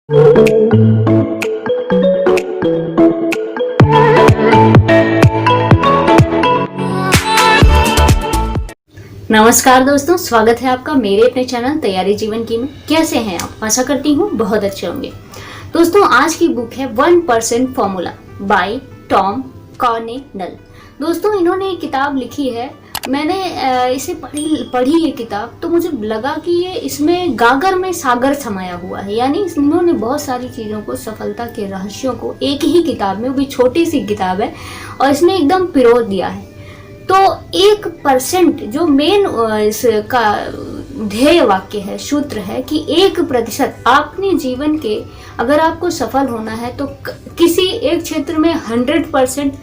नमस्कार दोस्तों, स्वागत है आपका मेरे अपने चैनल तैयारी जीवन की में। कैसे हैं आप? आशा करती हूँ बहुत अच्छे होंगे। दोस्तों, आज की बुक है 1% फॉर्मूला बाय टॉम कॉर्नेनल। दोस्तों, इन्होंने एक किताब लिखी है। मैंने इसे पढ़ी ये किताब, तो मुझे लगा कि ये इसमें गागर में सागर समाया हुआ है। यानी इन्होंने बहुत सारी चीज़ों को, सफलता के रहस्यों को एक ही किताब में, वो भी छोटी सी किताब है, और इसने एकदम पिरो दिया है। तो 1% जो मेन इसका ध्येय वाक्य है, सूत्र है कि 1% अपने जीवन के, अगर आपको सफल होना है तो किसी एक क्षेत्र में 100%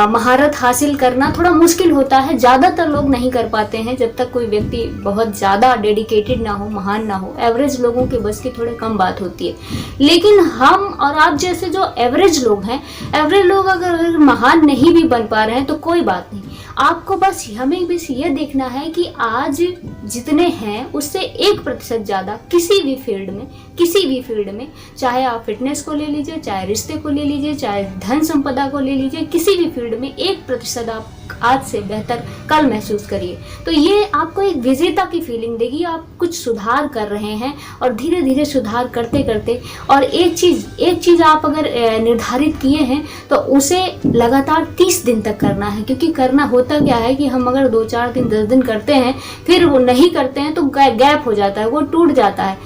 महारत हासिल करना थोड़ा मुश्किल होता है। ज़्यादातर लोग नहीं कर पाते हैं जब तक कोई व्यक्ति बहुत ज़्यादा डेडिकेटेड ना हो, महान ना हो। एवरेज लोगों के बस की थोड़ी कम बात होती है। लेकिन हम और आप जैसे जो एवरेज लोग हैं, एवरेज लोग अगर महान नहीं भी बन पा रहे हैं तो कोई बात नहीं। आपको बस हमें बस ये देखना है कि आज जितने हैं उससे 1% ज़्यादा किसी भी फील्ड में, चाहे आप फिटनेस को ले लीजिए, चाहे रिश्ते को ले लीजिए, चाहे धन संपदा को ले लीजिए, किसी भी फील्ड में 1% आप आज से बेहतर कल महसूस करिए। तो ये आपको एक विजेता की फीलिंग देगी। आप कुछ सुधार कर रहे हैं और धीरे धीरे सुधार करते करते, और एक चीज़ आप अगर निर्धारित किए हैं तो उसे लगातार 30 दिन तक करना है। क्योंकि करना होता क्या है कि हम अगर 2-4 दिन 10 दिन करते हैं, फिर वो नहीं करते हैं तो गैप हो जाता है, वो टूट जाता है।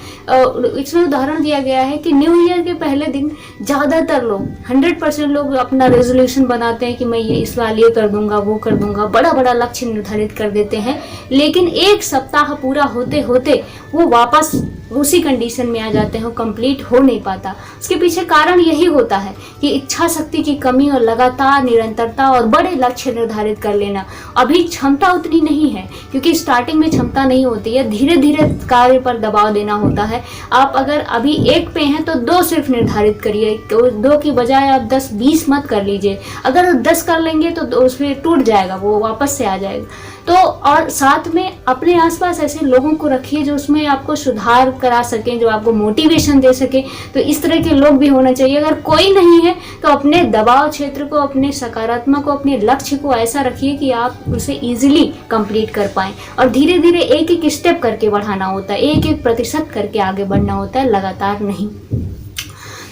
इसमें उदाहरण दिया गया है कि न्यू ईयर के पहले दिन ज़्यादातर लोग 100% लोग अपना रेजोल्यूशन बनाते हैं कि मैं ये इस बार ये कर दूंगा, वो कर दूंगा, बड़ा बड़ा लक्ष्य निर्धारित कर देते हैं। लेकिन एक सप्ताह पूरा होते होते वो वापस उसी कंडीशन में आ जाते हैं, वो कंप्लीट हो नहीं पाता। उसके पीछे कारण यही होता है कि इच्छा शक्ति की कमी और लगातार निरंतरता और बड़े लक्ष्य निर्धारित कर लेना। अभी क्षमता उतनी नहीं है, क्योंकि स्टार्टिंग में क्षमता नहीं होती है, धीरे धीरे कार्य पर दबाव देना होता है। आप अगर अभी 1 पे हैं तो 2 सिर्फ निर्धारित करिए। 2 की बजाय आप 10-20 मत कर लीजिए। अगर 10 कर लेंगे तो उसमें टूट जाएगा, वो वापस से आ जाएगा। तो और साथ में अपने आसपास ऐसे लोगों को रखिए जो उसमें आपको सुधार करा सकें, जो आपको मोटिवेशन दे सके। तो इस तरह के लोग भी होने चाहिए। अगर कोई नहीं है तो अपने दबाव क्षेत्र को, अपने सकारात्मक को, अपने लक्ष्य को ऐसा रखिए कि आप उसे इजीली कंप्लीट कर पाएं। और धीरे धीरे एक स्टेप करके बढ़ाना होता है, 1% करके आगे बढ़ना होता है, लगातार नहीं।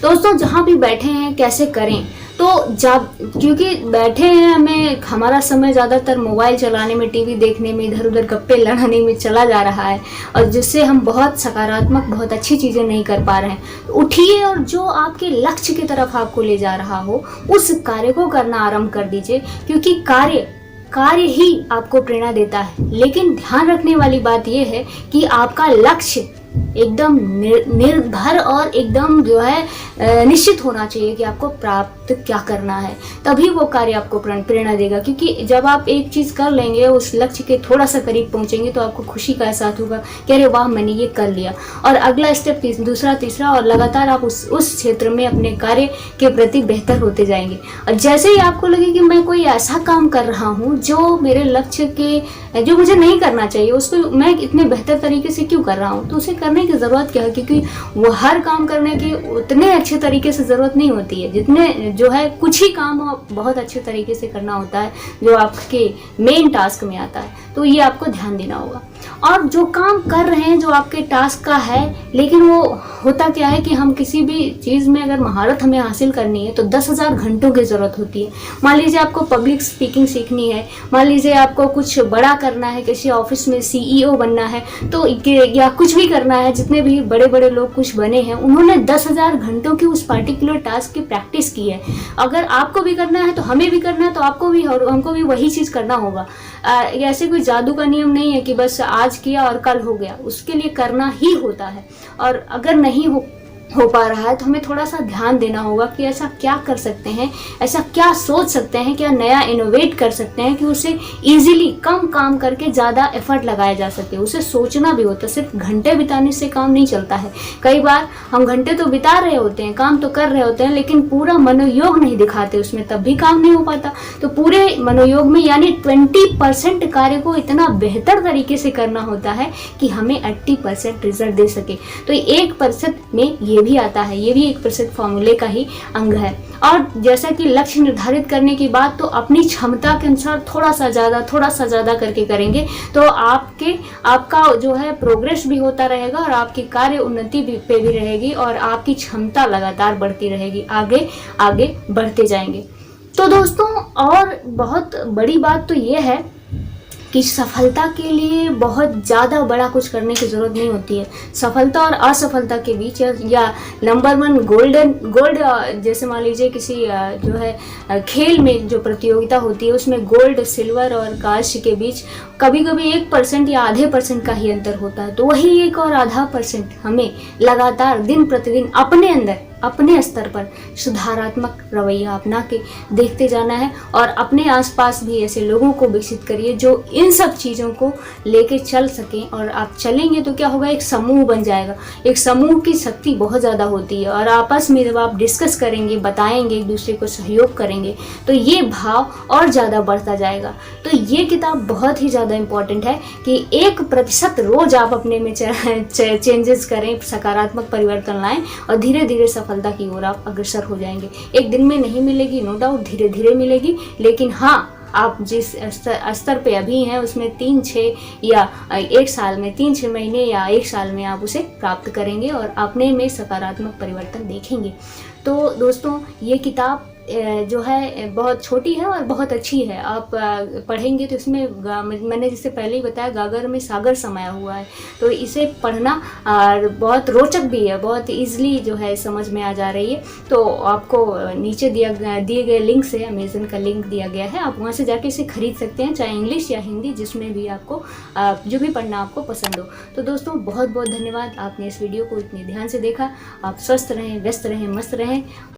दोस्तों, जहाँ भी बैठे हैं कैसे करें? तो जब, क्योंकि बैठे हैं, हमारा समय ज़्यादातर मोबाइल चलाने में, टीवी देखने में, इधर उधर गप्पे लड़ाने में चला जा रहा है, और जिससे हम बहुत सकारात्मक, बहुत अच्छी चीज़ें नहीं कर पा रहे हैं। तो उठिए और जो आपके लक्ष्य की तरफ आपको ले जा रहा हो उस कार्य को करना आरंभ कर दीजिए। क्योंकि कार्य ही आपको प्रेरणा देता है। लेकिन ध्यान रखने वाली बात यह है कि आपका लक्ष्य एकदम निर्भर और एकदम जो है निश्चित होना चाहिए कि आपको प्राप्त क्या करना है। तभी वो कार्य आपको प्रेरणा देगा। क्योंकि जब आप एक चीज़ कर लेंगे, उस लक्ष्य के थोड़ा सा करीब पहुंचेंगे, तो आपको खुशी का एहसास होगा कि अरे वाह, मैंने ये कर लिया। और अगला स्टेप, दूसरा, तीसरा, और लगातार आप उस क्षेत्र में अपने कार्य के प्रति बेहतर होते जाएंगे। और जैसे ही आपको लगे कि मैं कोई ऐसा काम कर रहा हूँ जो मेरे लक्ष्य के, जो मुझे नहीं करना चाहिए, उसको मैं इतने बेहतर तरीके से क्यों कर रहा हूँ, तो उसे करने की ज़रूरत क्या है? क्योंकि वो हर काम करने की उतने अच्छे तरीके से ज़रूरत नहीं होती है, जितने जो है कुछ ही काम बहुत अच्छे तरीके से करना होता है जो आपके मेन टास्क में आता है। तो ये आपको ध्यान देना होगा। और जो काम कर रहे हैं जो आपके टास्क का है, लेकिन वो होता क्या है कि हम किसी भी चीज़ में अगर महारत हमें हासिल करनी है तो 10,000 घंटों की ज़रूरत होती है। मान लीजिए आपको पब्लिक स्पीकिंग सीखनी है, मान लीजिए आपको कुछ बड़ा करना है, किसी ऑफिस में CEO बनना है, तो या कुछ भी करना है। जितने भी बड़े बड़े लोग कुछ बने हैं, उन्होंने 10,000 घंटों की उस पर्टिकुलर टास्क की प्रैक्टिस की है। अगर आपको भी करना है तो हमें भी करना है, तो आपको भी और हमको भी वही चीज़ करना होगा। ऐसे कोई जादू का नियम नहीं है कि बस आज किया और कल हो गया, उसके लिए करना ही होता है। और अगर नहीं हो पा रहा है तो हमें थोड़ा सा ध्यान देना होगा कि ऐसा क्या कर सकते हैं, ऐसा क्या सोच सकते हैं, क्या नया इनोवेट कर सकते हैं कि उसे इजीली कम काम करके ज़्यादा एफर्ट लगाया जा सके। उसे सोचना भी होता है, सिर्फ घंटे बिताने से काम नहीं चलता है। कई बार हम घंटे तो बिता रहे होते हैं, काम तो कर रहे होते हैं, लेकिन पूरा मनोयोग नहीं दिखाते उसमें, तब भी काम नहीं हो पाता। तो पूरे मनोयोग में यानी 20% कार्य को इतना बेहतर तरीके से करना होता है कि हमें 80% रिजल्ट दे सके। तो 1% में ये ये भी आता है, ये भी 1% फॉर्मूले का ही अंग है। और जैसा कि लक्ष्य निर्धारित करने के बाद तो अपनी क्षमता के अनुसार थोड़ा सा ज़्यादा करके करेंगे तो आपका जो है प्रोग्रेस भी होता रहेगा और आपकी कार्य उन्नति पे भी रहेगी और आपकी क्षमता लगातार बढ़ती रहेगी, आगे आगे बढ़ते जाएंगे। तो दोस्तों, और बहुत बड़ी बात तो ये है कि सफलता के लिए बहुत ज़्यादा बड़ा कुछ करने की ज़रूरत नहीं होती है। सफलता और असफलता के बीच या नंबर 1 गोल्ड जैसे मान लीजिए किसी जो है खेल में जो प्रतियोगिता होती है उसमें गोल्ड, सिल्वर और कांस्य के बीच कभी कभी 1% या आधे % का ही अंतर होता है। तो वही 1 और आधा % हमें लगातार दिन प्रतिदिन अपने अंदर, अपने स्तर पर सुधारात्मक रवैया अपना के देखते जाना है और अपने आसपास भी ऐसे लोगों को विकसित करिए जो इन सब चीज़ों को लेके चल सकें। और आप चलेंगे तो क्या होगा, एक समूह बन जाएगा। एक समूह की शक्ति बहुत ज़्यादा होती है और आपस में जब आप डिस्कस करेंगे, बताएंगे, एक दूसरे को सहयोग करेंगे तो ये भाव और ज़्यादा बढ़ता जाएगा। तो ये किताब बहुत ही ज़्यादा इम्पॉर्टेंट है कि 1% रोज़ आप अपने में चेंजेस करें, सकारात्मक परिवर्तन लाएं और धीरे धीरे सफलता की ओर आप अग्रसर हो जाएंगे। एक दिन में नहीं मिलेगी, नो डाउट, धीरे धीरे मिलेगी, लेकिन हाँ, आप जिस स्तर पे अभी हैं उसमें 3-6 या 1 साल में, 3-6 महीने या 1 साल में आप उसे प्राप्त करेंगे और अपने में सकारात्मक परिवर्तन देखेंगे। तो दोस्तों, ये किताब जो है बहुत छोटी है और बहुत अच्छी है। आप पढ़ेंगे तो इसमें मैंने जैसे पहले ही बताया, गागर में सागर समाया हुआ है। तो इसे पढ़ना बहुत रोचक भी है, बहुत इजीली जो है समझ में आ जा रही है। तो आपको नीचे दिए गए लिंक से, अमेज़न का लिंक दिया गया है, आप वहाँ से जाके इसे खरीद सकते हैं, चाहे इंग्लिश या हिंदी, जिसमें भी आपको जो भी पढ़ना आपको पसंद हो। तो दोस्तों, बहुत बहुत धन्यवाद, आपने इस वीडियो को इतने ध्यान से देखा। आप स्वस्थ रहें, व्यस्त रहें, मस्त रहें।